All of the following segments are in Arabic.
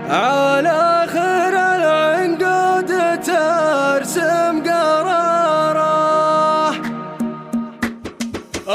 على خير العنقود ترسم قراره،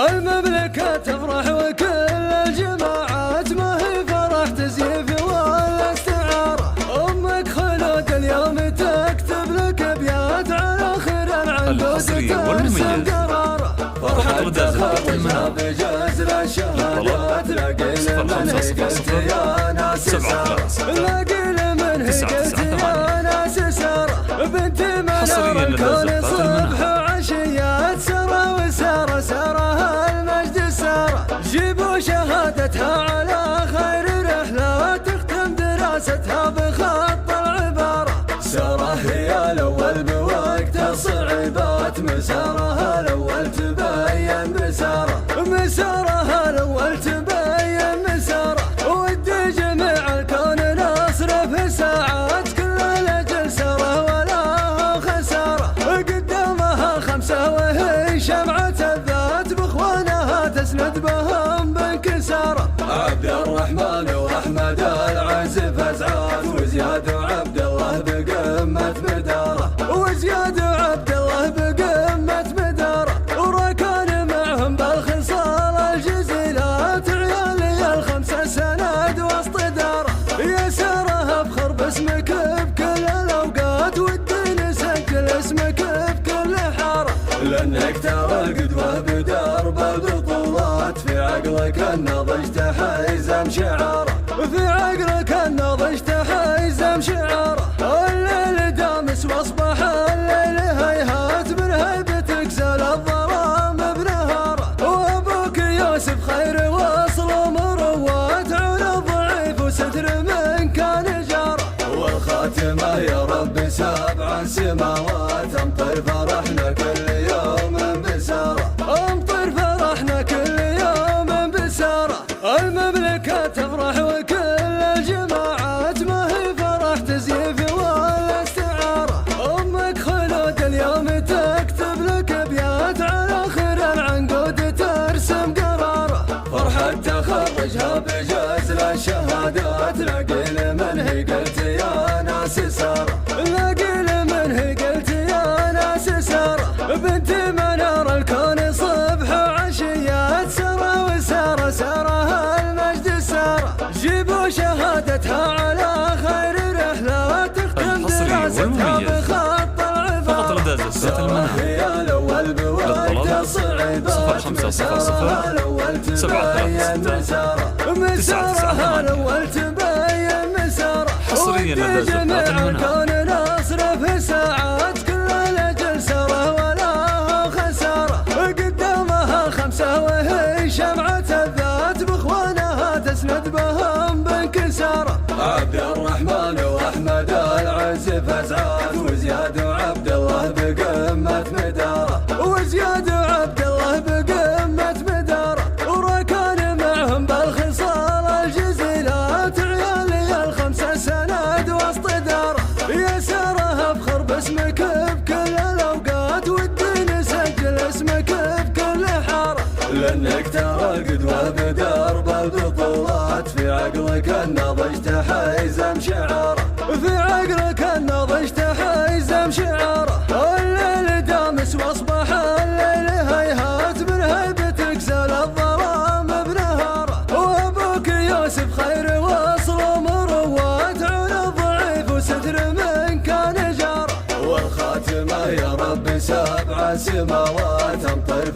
المملكة تفرح وكل الجماعات ما هي فرح تزييف ولا استعارة. أمك خلود اليوم تكتب لك أبيات على خير العنقود ترسم قراره، فرحة تخرجها بجزر الشهادات، لاقي من هي قلت يا ناس سارة، لاقي من هي قلت يا ناس سارة، بنت منار الكون صبح وعشيات سارة وسارة، سارة المجد سارة، جيبوا شهادتها على خير رحلة تختم دراستها بخط العبارة. سارة هي الأول بوقت الصعيبات، مسارها الأول تبين مسارة، مسارها الأول تبين مسارة، ودي جميع الكون نصرف ساعات كل الأجل سارة ولا خسارة، قدامها خمسة وهي شمعة الذات بإخوانها تسند بهم بانكسارة. عبد الرحمن وأحمد العزف أزعاف، وزياد وعبد الله بقمة مدارة، وزياد وعبد الله بقمة مدارة، وركان معهم بالخصال الجزيلات، عيالي الخمسة سند وسط دارة. يا سارة افخر باسمك بكل الأوقات، ودي نسجل اسمك بكل حارة، لأنك ترى القدوة بدرب البطولات، في عقلك النضج تحيزم شعاره، في عقلك النضج تحيزم شعاره. الليل دامس واصبح الليل هيهات، من هيبتك زال الظلام بنهاره، وابوك يوسف خير وصل ومروات، عون الضعيف وستر من كان جاره، والخاتمة يا رب سبع سماوات، امطر فرحنا كل يوم بسارة، امطر فرحنا كل يوم بسارة. المملكة تفرح وكل الجماعات ما هي فرح تزييف ولا استعارة، أمك خلود اليوم تكتب لك أبيات على خير العنقود ترسم قراره، فرحة تخرجها بجزر الشهادات، لاقي من هي قلت يا ناس سارة، لاقي من هي قلت يا ناس سارة، بنت منار الكون صبح وعشيات سارة وسارة، سارة المجد سارة، جيبوا شهادتها على خير رحلة تختم دراستها بخط العبارة. سارة هي الأول بوقت الصعيبات، مسارها الأول تبين مسارة، مسارها الأول تبين مسارة، ودي جميع الكون نصرف ساعات كل الأجل سارة ولا خسارة، قدامها خمسة وهي شمعة الذات بإخوانها تسند بهم بانكسارة. عبد الرحمن وأحمد العزف أزعاف، وزياد وعبد الله بقمة مدارة، وزياد وعبد الله بقمة مدارة، وركان معهم بالخصال الجزيلات، عيالي الخمسة سند وسط دارة. يا سارة افخر باسمك بكل الأوقات، ودي نسجل اسمك بكل حارة، لأنك ترى القدوة بدرب البطولات، في عقلك النضج تحيزم شعاره، في عقلك النضج تحيزم شعاره. الليل دامس واصبح الليل هيهات، من هيبتك زال الظلام بنهاره، وابوك يوسف خير وصل ومروات، عون الضعيف وستر من كان جاره، والخاتمة يا رب سبع سماوات، امطر